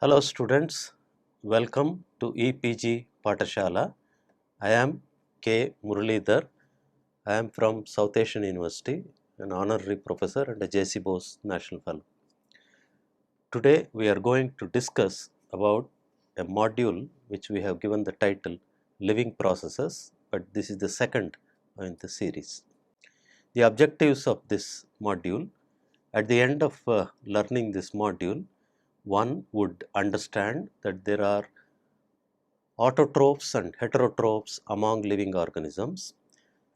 Hello students, welcome to EPG Patashala. I am K. Muralidhar. I am from South Asian University, an honorary professor and a JC Bose National Fellow. Today we are going to discuss about a module which we have given the title Living Processes, but this is the second in the series. The objectives of this module: at the end of learning this module, one would understand that there are autotrophs and heterotrophs among living organisms,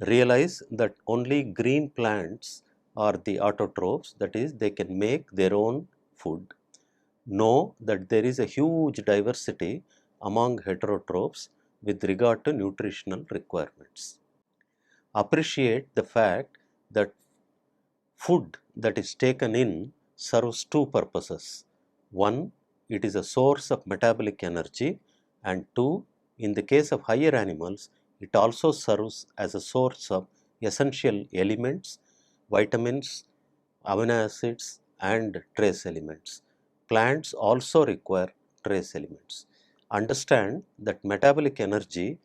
realize that only green plants are the autotrophs, that is, they can make their own food, know that there is a huge diversity among heterotrophs with regard to nutritional requirements, appreciate the fact that food that is taken in serves two purposes. One, it is a source of metabolic energy, and two, in the case of higher animals, it also serves as a source of essential elements, vitamins, amino acids, and trace elements. Plants also require trace elements. Understand that metabolic energy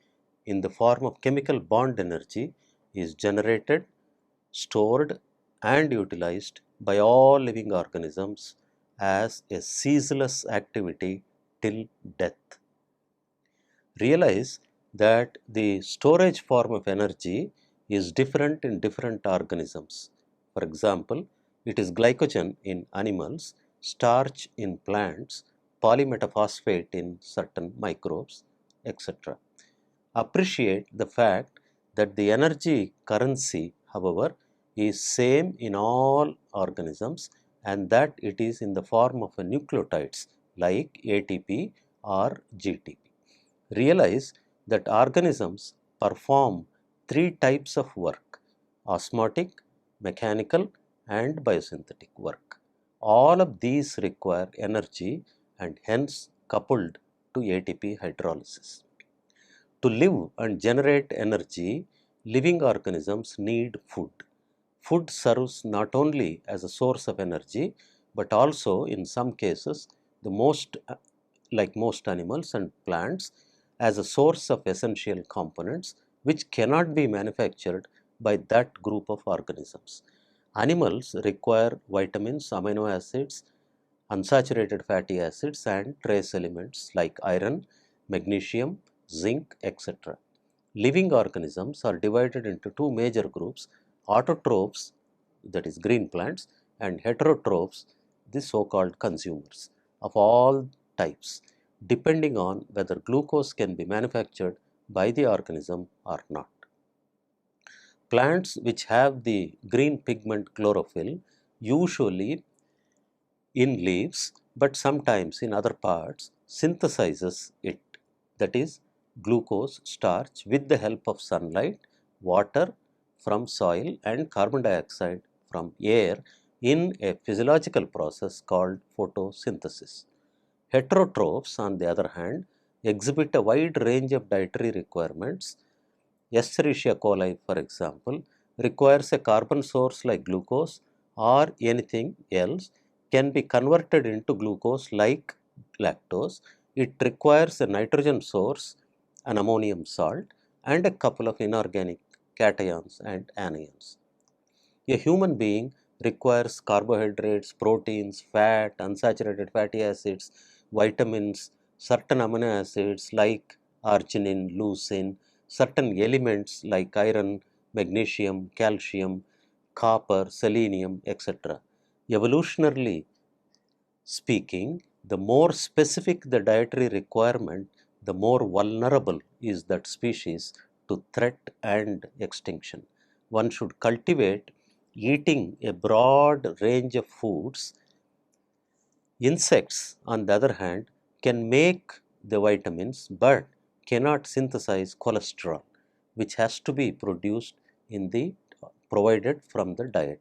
in the form of chemical bond energy is generated, stored, and utilized by all living organisms as a ceaseless activity till death. Realize that the storage form of energy is different in different organisms. For example, it is glycogen in animals, starch in plants, polymetaphosphate in certain microbes, etc. Appreciate the fact that the energy currency, however, is same in all organisms, and that it is in the form of a nucleotides like ATP or GTP. Realize that organisms perform three types of work: osmotic, mechanical, and biosynthetic work. All of these require energy and hence coupled to ATP hydrolysis. To live and generate energy, living organisms need food. Food serves not only as a source of energy, but also in some cases, the most like most animals and plants, as a source of essential components which cannot be manufactured by that group of organisms. Animals require vitamins, amino acids, unsaturated fatty acids, and trace elements like iron, magnesium, zinc, etc. Living organisms are divided into two major groups: autotrophs, that is green plants, and heterotrophs, the so-called consumers of all types, depending on whether glucose can be manufactured by the organism or not. Plants which have the green pigment chlorophyll usually in leaves, but sometimes in other parts synthesizes it, that is, glucose, starch, with the help of sunlight, water from soil, and carbon dioxide from air in a physiological process called photosynthesis. Heterotrophs, on the other hand, exhibit a wide range of dietary requirements. Escherichia coli, for example, requires a carbon source like glucose, or anything else can be converted into glucose like lactose. It requires a nitrogen source, an ammonium salt, and a couple of inorganic cations and anions. A human being requires carbohydrates, proteins, fat, unsaturated fatty acids, vitamins, certain amino acids like arginine, leucine, certain elements like iron, magnesium, calcium, copper, selenium, etc. Evolutionarily speaking, the more specific the dietary requirement, the more vulnerable is that species to threat and extinction. One should cultivate eating a broad range of foods. Insects, on the other hand, can make the vitamins but cannot synthesize cholesterol, which has to be produced in the provided from the diet,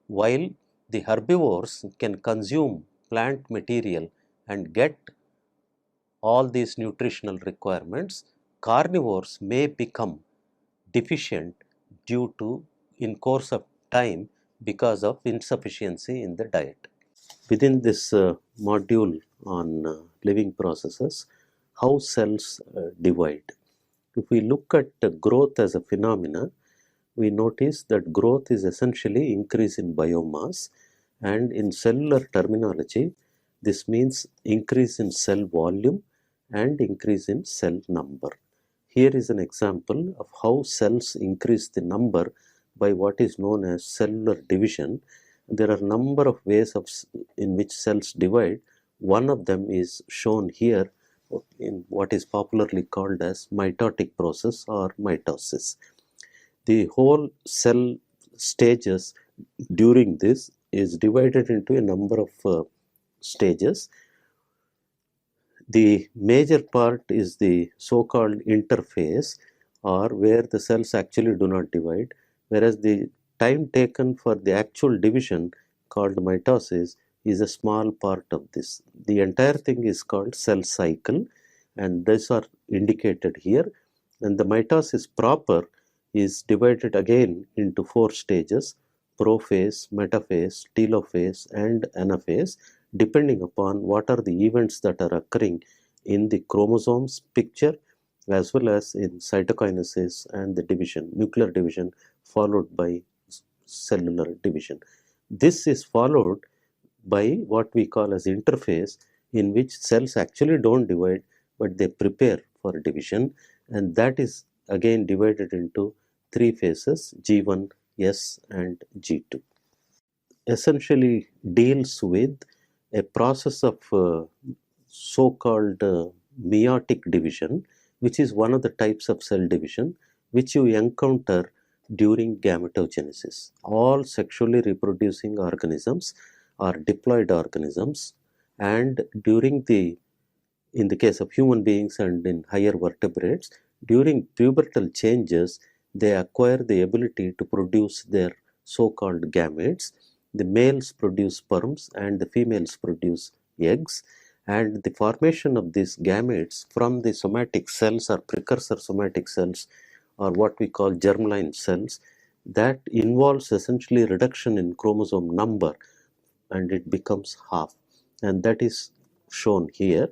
while the herbivores can consume plant material and get all these nutritional requirements. Carnivores may become deficient due to in course of time because of insufficiency in the diet. Within this module on living processes, how cells divide. If we look at growth as a phenomena, we notice that growth is essentially increase in biomass, and in cellular terminology, this means increase in cell volume and increase in cell number. Here is an example of how cells increase the number by what is known as cellular division. There are a number of ways in which cells divide. One of them is shown here in what is popularly called as mitotic process or mitosis. The whole cell stages during this is divided into a number of stages. The major part is the so-called interphase, or where the cells actually do not divide, whereas the time taken for the actual division, called mitosis, is a small part of this. The entire thing is called cell cycle, and these are indicated here. And the mitosis proper is divided again into 4 stages: prophase, metaphase, telophase, and anaphase, depending upon what are the events that are occurring in the chromosomes picture, as well as in cytokinesis and the division, nuclear division, followed by cellular division. This is followed by what we call as interphase, in which cells actually don't divide, but they prepare for division, and that is again divided into 3 phases: G1, S, and G2. Essentially deals with a process of so-called meiotic division, which is one of the types of cell division which you encounter during gametogenesis. All sexually reproducing organisms are diploid organisms, and in the case of human beings and in higher vertebrates, during pubertal changes, they acquire the ability to produce their so-called gametes. The males produce sperms and the females produce eggs, and the formation of these gametes from the somatic cells or precursor somatic cells, or what we call germline cells, that involves essentially reduction in chromosome number, and it becomes half, and that is shown here.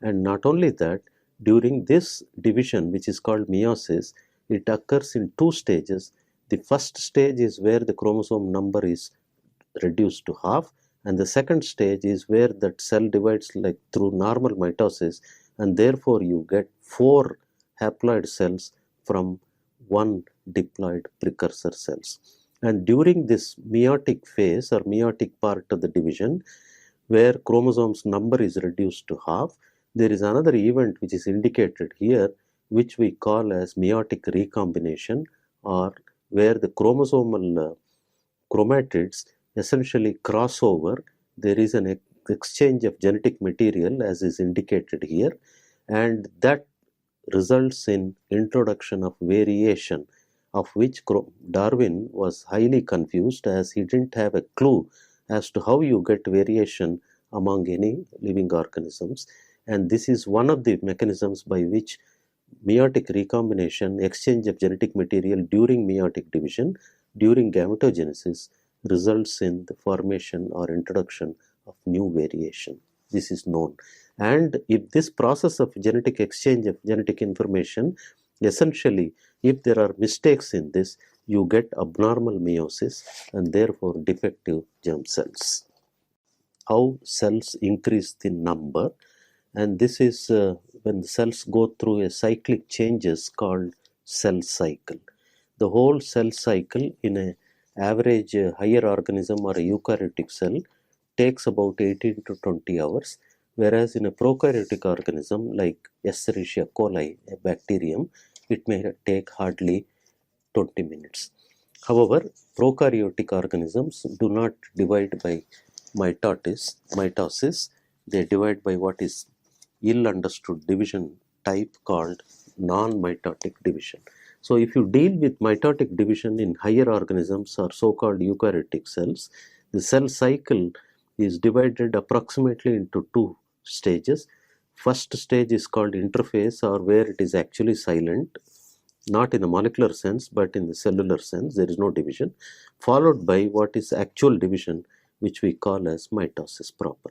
And not only that, during this division, which is called meiosis, it occurs in 2 stages. The first stage is where the chromosome number is reduced to half, and the second stage is where that cell divides like through normal mitosis, and therefore you get 4 haploid cells from 1 diploid precursor cells. And during this meiotic phase or meiotic part of the division, where chromosomes number is reduced to half, there is another event which is indicated here, which we call as meiotic recombination, or where the chromosomal chromatids essentially cross over. There is an exchange of genetic material, as is indicated here, and that results in introduction of variation, of which Darwin was highly confused, as he didn't have a clue as to how you get variation among any living organisms. And this is one of the mechanisms by which meiotic recombination, exchange of genetic material during meiotic division, during gametogenesis, results in the formation or introduction of new variation. This is known. And if this process of genetic exchange of genetic information, essentially, if there are mistakes in this, you get abnormal meiosis and therefore defective germ cells. How cells increase the number, and this is when the cells go through a cyclic changes called cell cycle. The whole cell cycle in an average higher organism or a eukaryotic cell takes about 18 to 20 hours, whereas in a prokaryotic organism like Escherichia coli, a bacterium, it may take hardly 20 minutes. However, prokaryotic organisms do not divide by mitosis. They divide by what is ill understood division type called non-mitotic division. So if you deal with mitotic division in higher organisms or so-called eukaryotic cells, the cell cycle is divided approximately into 2 stages. First stage is called interphase, or where it is actually silent, not in the molecular sense but in the cellular sense, there is no division, followed by what is actual division, which we call as mitosis proper.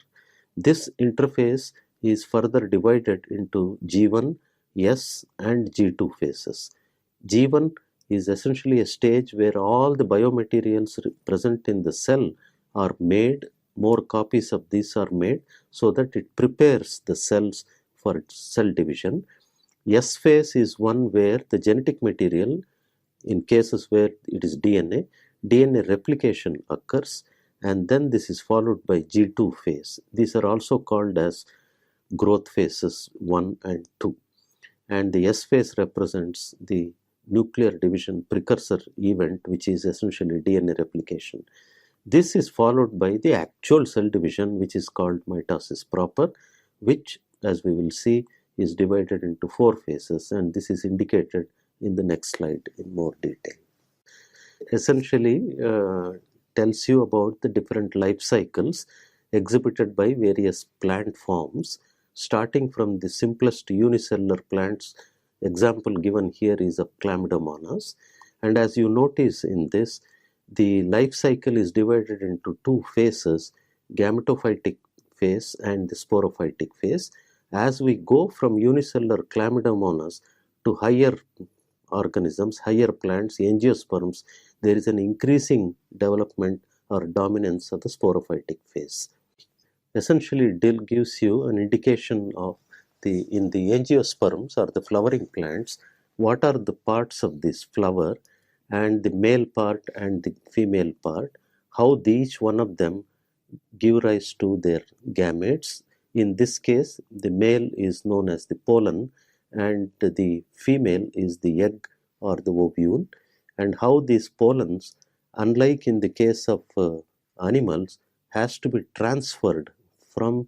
This interphase is further divided into G1, S and G2 phases. G1 is essentially a stage where all the biomaterials present in the cell are made, more copies of these are made, so that it prepares the cells for cell division. S phase is one where the genetic material, in cases where it is DNA replication occurs, and then this is followed by G2 phase. These are also called as growth phases 1 and 2. And the S phase represents the nuclear division precursor event, which is essentially DNA replication. This is followed by the actual cell division, which is called mitosis proper, which, as we will see, is divided into 4 phases, and this is indicated in the next slide in more detail. Essentially tells you about the different life cycles exhibited by various plant forms, starting from the simplest unicellular plants. Example given here is of Chlamydomonas, and as you notice in this, the life cycle is divided into 2 phases, gametophytic phase and the sporophytic phase. As we go from unicellular Chlamydomonas to higher organisms, higher plants, angiosperms, there is an increasing development or dominance of the sporophytic phase. Essentially, it gives you an indication of in the angiosperms or the flowering plants, what are the parts of this flower, and the male part and the female part, how each one of them give rise to their gametes. In this case, the male is known as the pollen and the female is the egg or the ovule, and how these pollens, unlike in the case of animals, has to be transferred from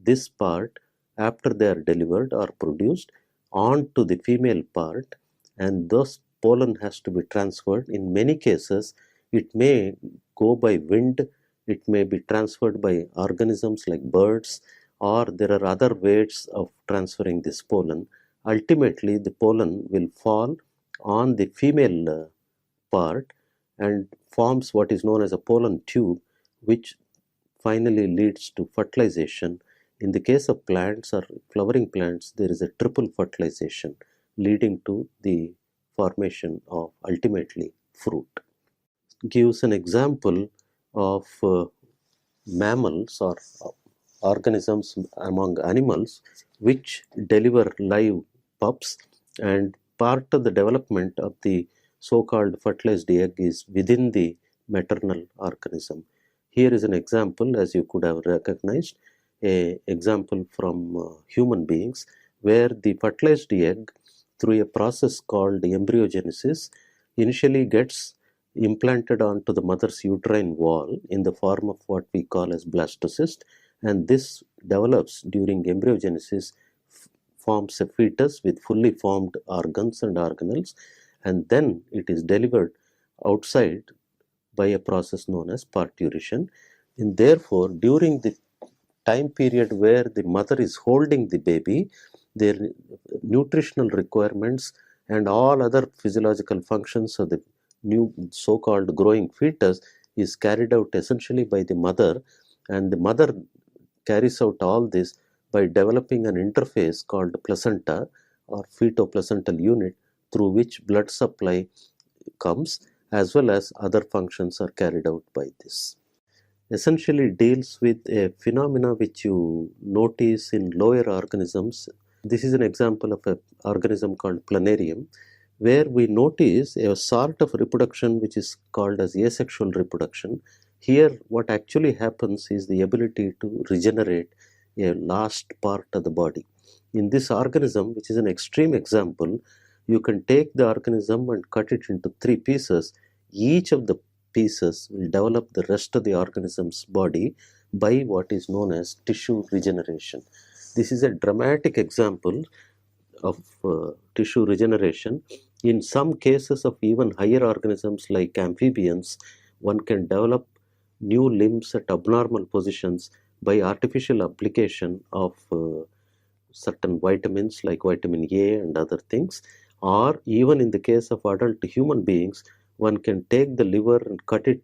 this part after they are delivered or produced on to the female part, and thus pollen has to be transferred. In many cases, it may go by wind, it may be transferred by organisms like birds, or there are other ways of transferring this pollen. Ultimately, the pollen will fall on the female part and forms what is known as a pollen tube, which finally leads to fertilization. In the case of plants or flowering plants, there is a triple fertilization leading to the formation of ultimately fruit. Gives an example of mammals or organisms among animals which deliver live pups, and part of the development of the so-called fertilized egg is within the maternal organism. Here is an example, as you could have recognized, a example from human beings, where the fertilized egg, through a process called embryogenesis, initially gets implanted onto the mother's uterine wall in the form of what we call as blastocyst, and this develops during embryogenesis, forms a fetus with fully formed organs and organelles, and then it is delivered outside by a process known as parturition. And therefore, during the time period where the mother is holding the baby, their nutritional requirements and all other physiological functions of the new so-called growing fetus is carried out essentially by the mother, and the mother carries out all this by developing an interface called placenta or fetoplacental unit, through which blood supply comes, as well as other functions are carried out by this. Essentially deals with a phenomena which you notice in lower organisms. This is an example of an organism called planarium, where we notice a sort of reproduction which is called as asexual reproduction. Here what actually happens is the ability to regenerate a lost part of the body. In this organism, which is an extreme example, you can take the organism and cut it into 3 pieces. Each of the pieces will develop the rest of the organism's body by what is known as tissue regeneration. This is a dramatic example of tissue regeneration. In some cases of even higher organisms like amphibians, one can develop new limbs at abnormal positions by artificial application of certain vitamins like vitamin A and other things. Or even in the case of adult human beings, one can take the liver and cut it,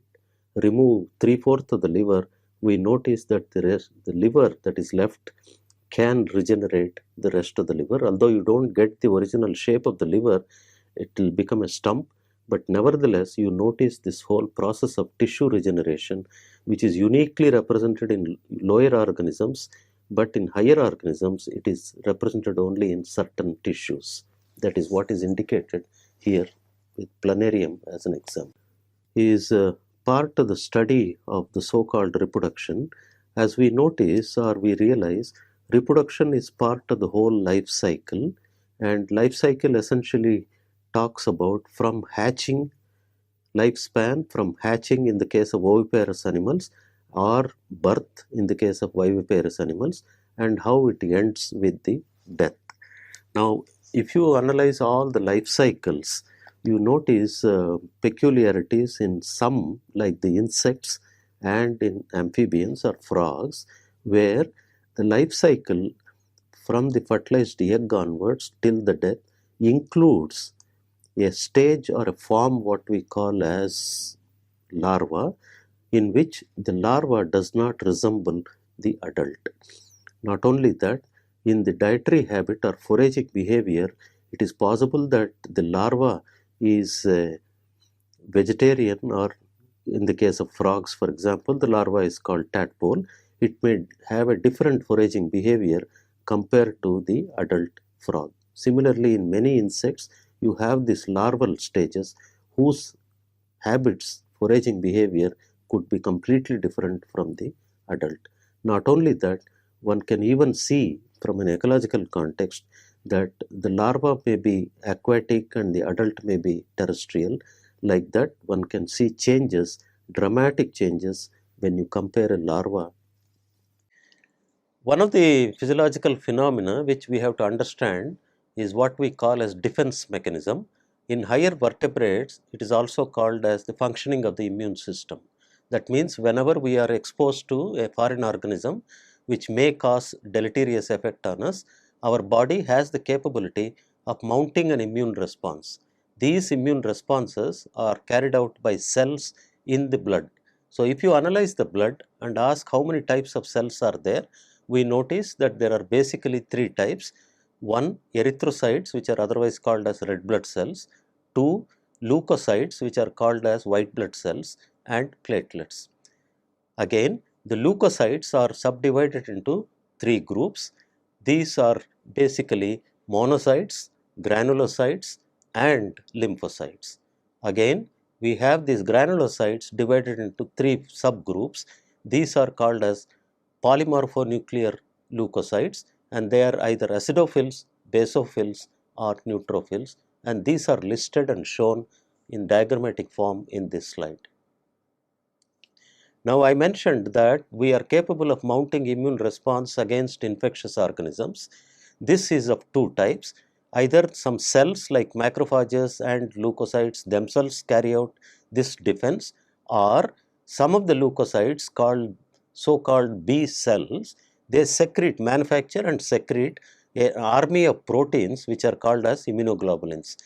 remove 3/4 of the liver. We notice that the liver that is left can regenerate the rest of the liver. Although you don't get the original shape of the liver, it will become a stump. But nevertheless, you notice this whole process of tissue regeneration, which is uniquely represented in lower organisms, but in higher organisms, it is represented only in certain tissues. That is what is indicated here with planarium as an example. Is part of the study of the so-called reproduction. As we notice or we realize, reproduction is part of the whole life cycle, and life cycle essentially talks about from hatching, lifespan from hatching in the case of oviparous animals, or birth in the case of viviparous animals, and how it ends with the death. Now, if you analyze all the life cycles, you notice peculiarities in some, like the insects and in amphibians or frogs, where the life cycle from the fertilized egg onwards till the death includes a stage or a form what we call as larva, in which the larva does not resemble the adult. Not only that, in the dietary habit or foraging behavior, it is possible that the larva is vegetarian, or in the case of frogs, for example, the larva is called tadpole. It may have a different foraging behavior compared to the adult frog. Similarly, in many insects, you have these larval stages whose habits, foraging behavior could be completely different from the adult. Not only that, one can even see from an ecological context that the larva may be aquatic and the adult may be terrestrial. Like that, one can see changes, dramatic changes, when you compare a larva. One of the physiological phenomena which we have to understand is what we call as defense mechanism. In higher vertebrates, it is also called as the functioning of the immune system. That means whenever we are exposed to a foreign organism which may cause deleterious effect on us, our body has the capability of mounting an immune response. These immune responses are carried out by cells in the blood. So if you analyze the blood and ask how many types of cells are there, we notice that there are basically three types. One, erythrocytes, which are otherwise called as red blood cells. Two, leukocytes, which are called as white blood cells, and platelets. Again, the leukocytes are subdivided into three groups. These are basically monocytes, granulocytes, and lymphocytes. Again, we have these granulocytes divided into three subgroups. These are called as polymorphonuclear leukocytes, and they are either acidophils, basophils, or neutrophils, and these are listed and shown in diagrammatic form in this slide. Now, I mentioned that we are capable of mounting immune response against infectious organisms. This is of two types. Either some cells like macrophages and leukocytes themselves carry out this defense, or some of the leukocytes, called so-called B cells, they manufacture and secrete an army of proteins which are called as immunoglobulins.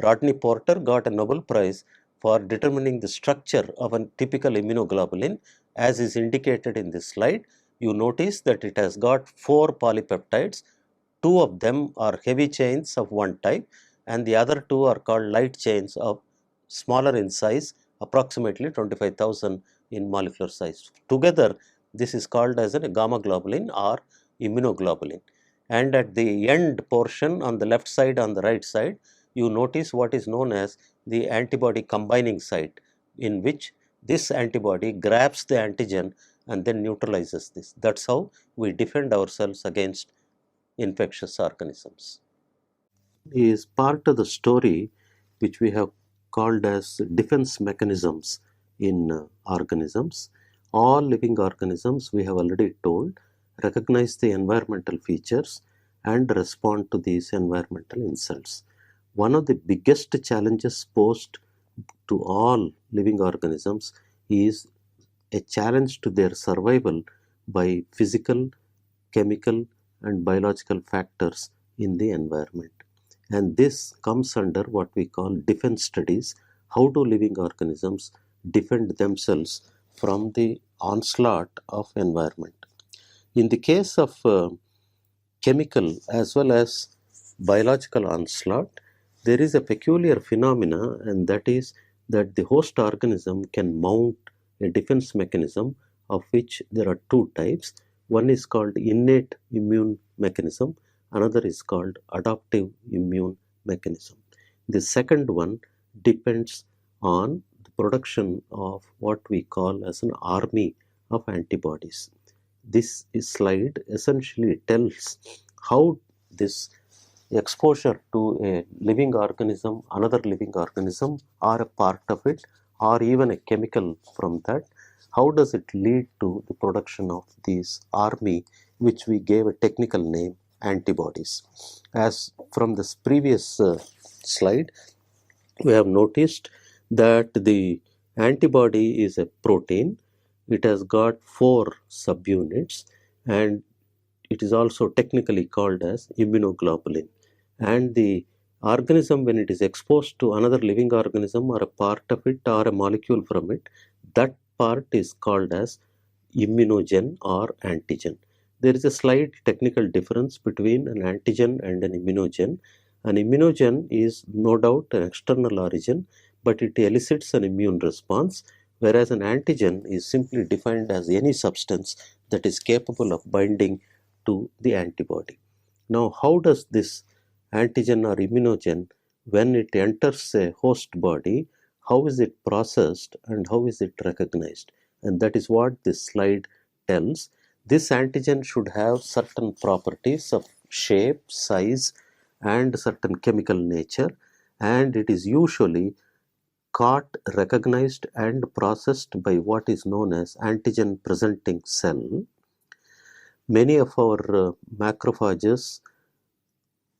Rodney Porter got a Nobel Prize for determining the structure of a typical immunoglobulin, as is indicated in this slide. You notice that it has got 4 polypeptides. 2 of them are heavy chains of one type, and the other 2 are called light chains of smaller in size, approximately 25,000 in molecular size. Together, this is called as a gamma globulin or immunoglobulin. And at the end portion, on the left side, on the right side, you notice what is known as the antibody combining site, in which this antibody grabs the antigen and then neutralizes this. That's how we defend ourselves against infectious organisms. Is part of the story which we have called as defense mechanisms in organisms. All living organisms, we have already told, recognize the environmental features and respond to these environmental insults. One of the biggest challenges posed to all living organisms is a challenge to their survival by physical, chemical, and biological factors in the environment. And this comes under what we call defense studies. How do living organisms defend themselves from the onslaught of environment? In the case of chemical as well as biological onslaught, there is a peculiar phenomena, and that is that the host organism can mount a defense mechanism, of which there are two types. One is called innate immune mechanism, another is called adaptive immune mechanism. The second one depends on the production of what we call as an army of antibodies. This slide essentially tells how this exposure to a living organism, another living organism, or a part of it, or even a chemical from that, how does it lead to the production of these army, which we gave a technical name, antibodies. As from this previous slide, we have noticed that the antibody is a protein. It has got 4 subunits, and it is also technically called as immunoglobulin. And the organism, when it is exposed to another living organism or a part of it or a molecule from it, that part is called as immunogen or antigen. There is a slight technical difference between an antigen and an immunogen. An immunogen is no doubt an external origin, but it elicits an immune response, whereas an antigen is simply defined as any substance that is capable of binding to the antibody. Now, how does this antigen or immunogen, when it enters a host body, how is it processed and how is it recognized? And that is what this slide tells. This antigen should have certain properties of shape, size, and certain chemical nature, and it is usually caught, recognized, and processed by what is known as antigen presenting cell. Many of our macrophages,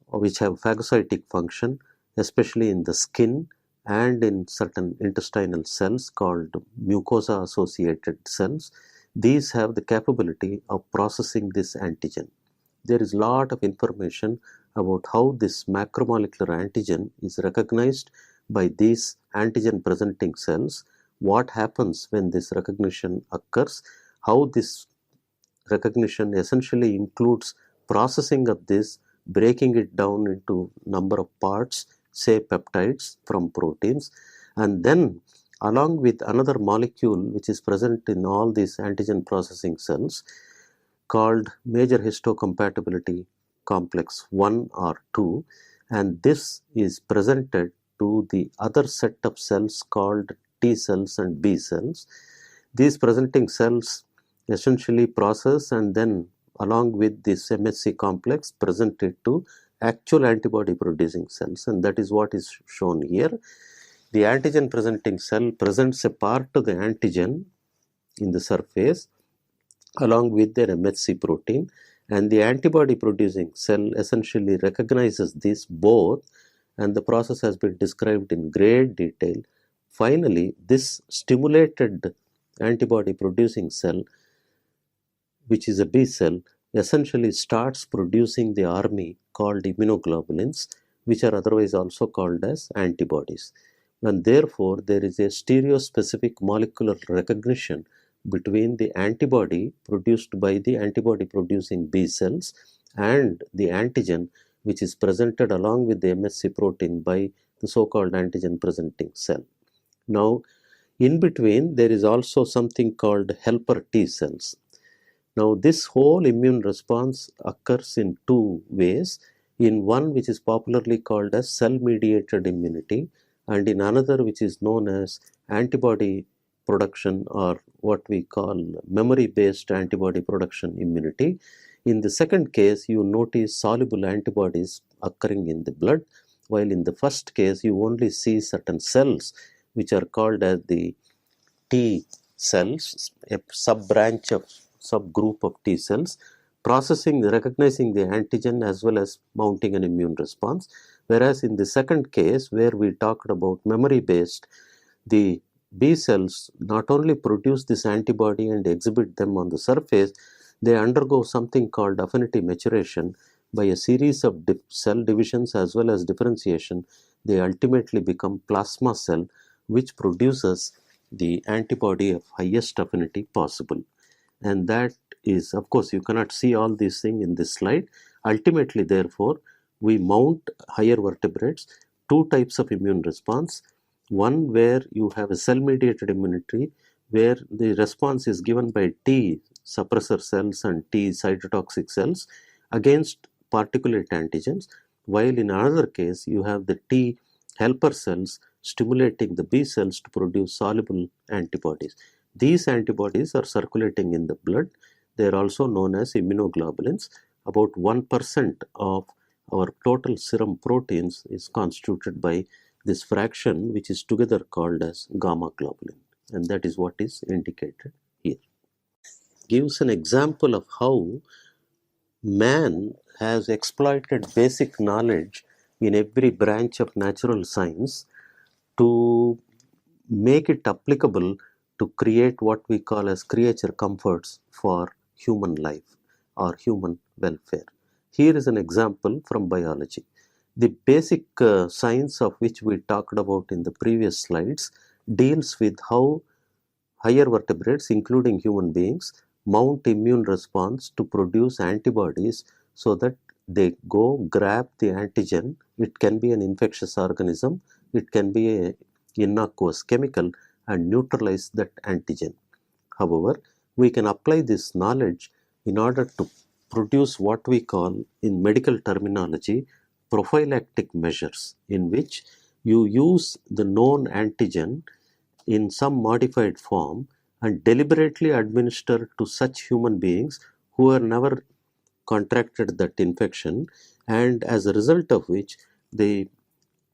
which have phagocytic function, especially in the skin and in certain intestinal cells called mucosa associated cells, these have the capability of processing this antigen. There is a lot of information about how this macromolecular antigen is recognized by these antigen presenting cells, what happens when this recognition occurs, how this recognition essentially includes processing of this, breaking it down into number of parts, say peptides from proteins, and then along with another molecule which is present in all these antigen processing cells called major histocompatibility complex 1 or 2, and this is presented to the other set of cells called T cells and B cells. These presenting cells essentially process and then along with this MHC complex present it to actual antibody producing cells, and that is what is shown here. The antigen presenting cell presents a part of the antigen in the surface along with their MHC protein, and the antibody producing cell essentially recognizes this both, and the process has been described in great detail. Finally, this stimulated antibody producing cell, which is a B cell, essentially starts producing the army called immunoglobulins, which are otherwise also called as antibodies. And therefore, there is a stereospecific molecular recognition between the antibody produced by the antibody producing B cells and the antigen, which is presented along with the MHC protein by the so-called antigen presenting cell. Now, in between, there is also something called helper T cells. Now, this whole immune response occurs in two ways. In one, which is popularly called as cell-mediated immunity, and in another, which is known as antibody production, or what we call memory-based antibody production immunity. In the second case, you notice soluble antibodies occurring in the blood, while in the first case, you only see certain cells which are called as the T cells, a sub-branch of subgroup of T cells, recognizing the antigen as well as mounting an immune response. Whereas in the second case, where we talked about memory-based, the B cells not only produce this antibody and exhibit them on the surface, they undergo something called affinity maturation. By a series of cell divisions as well as differentiation, they ultimately become plasma cell, which produces the antibody of highest affinity possible. and that is, of course, you cannot see all these things in this slide. Ultimately, therefore, we mount higher vertebrates, two types of immune response. One where you have a cell-mediated immunity, where the response is given by T suppressor cells and T cytotoxic cells against particulate antigens, while in another case you have the T helper cells stimulating the B cells to produce soluble antibodies. These antibodies are circulating in the blood. They are also known as immunoglobulins. About 1% of our total serum proteins is constituted by this fraction, which is together called as gamma globulin, and that is what is indicated here. Gives an example of how man has exploited basic knowledge in every branch of natural science to make it applicable to create what we call as creature comforts for human life or human welfare. Here is an example from biology. The basic science of which we talked about in the previous slides deals with how higher vertebrates, including human beings, mount immune response to produce antibodies so that they go grab the antigen. It can be an infectious organism, it can be a innocuous chemical, and neutralize that antigen. However, we can apply this knowledge in order to produce what we call in medical terminology prophylactic measures, in which you use the known antigen in some modified form and deliberately administer to such human beings who have never contracted that infection, and as a result of which the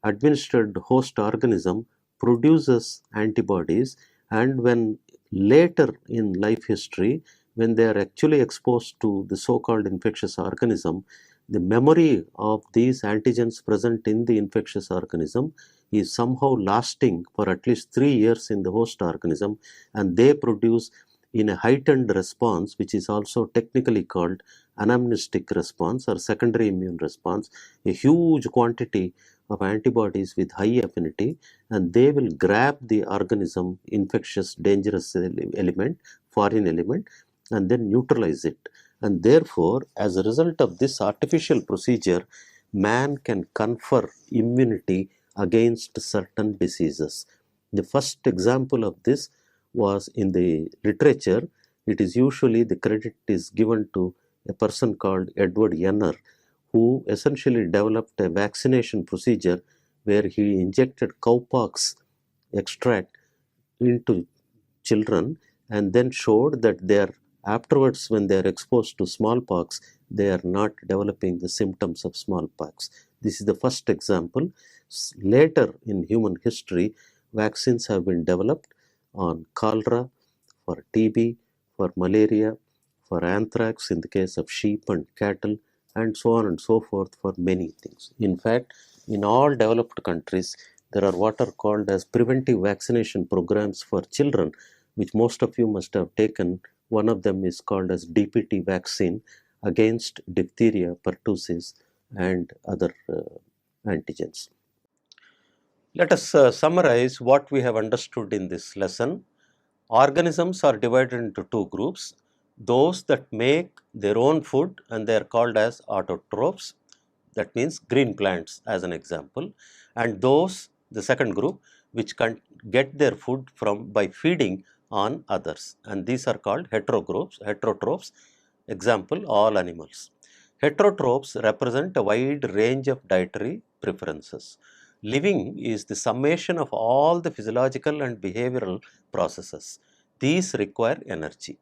administered host organism produces antibodies, and when later in life history, when they are actually exposed to the so-called infectious organism, the memory of these antigens present in the infectious organism is somehow lasting for at least 3 years in the host organism, and they produce in a heightened response, which is also technically called anamnestic response or secondary immune response, a huge quantity of antibodies with high affinity, and they will grab the organism infectious dangerous element, foreign element, and then neutralize it. And therefore, as a result of this artificial procedure, man can confer immunity against certain diseases. The first example of this was in the literature. It is usually the credit is given to a person called Edward Jenner, who essentially developed a vaccination procedure where he injected cowpox extract into children and then showed that they are afterwards, when they are exposed to smallpox, they are not developing the symptoms of smallpox. This is the first example. Later in human history, vaccines have been developed on cholera, for TB, for malaria, for anthrax in the case of sheep and cattle, and so on and so forth for many things. In fact, in all developed countries, there are what are called as preventive vaccination programs for children, which most of you must have taken. One of them is called as DPT vaccine against diphtheria, pertussis, and other antigens. Let us summarize what we have understood in this lesson. Organisms are divided into two groups: those that make their own food and they are called as autotrophs, that means green plants as an example, and those, the second group, which can get their food from by feeding on others, and these are called heterotrophs, example all animals. Heterotrophs represent a wide range of dietary preferences. Living is the summation of all the physiological and behavioral processes. These require energy.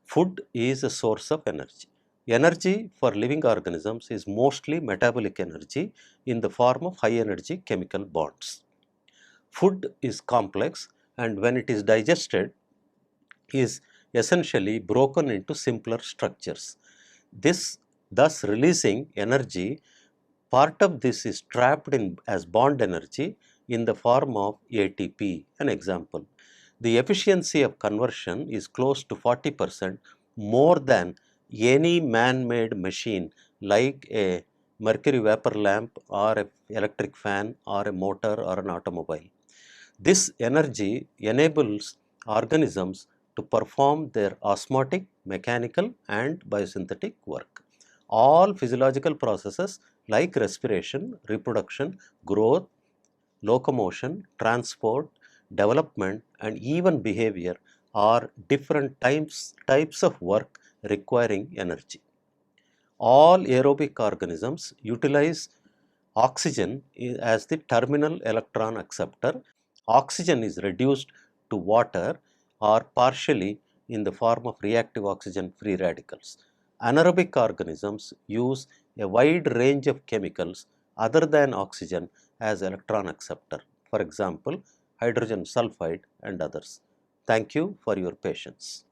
Food is a source of energy. Energy for living organisms is mostly metabolic energy in the form of high energy chemical bonds. Food is complex, and when it is digested, is essentially broken into simpler structures. This thus releasing energy. Part of this is trapped in as bond energy in the form of ATP, an example. The efficiency of conversion is close to 40% more than any man-made machine like a mercury vapor lamp or an electric fan or a motor or an automobile. This energy enables organisms to perform their osmotic, mechanical and biosynthetic work. All physiological processes like respiration, reproduction, growth, locomotion, transport, development and even behavior are different types of work requiring energy. All aerobic organisms utilize oxygen as the terminal electron acceptor. Oxygen is reduced to water or partially in the form of reactive oxygen free radicals. Anaerobic organisms use a wide range of chemicals other than oxygen as electron acceptor, for example, hydrogen sulfide and others. Thank you for your patience.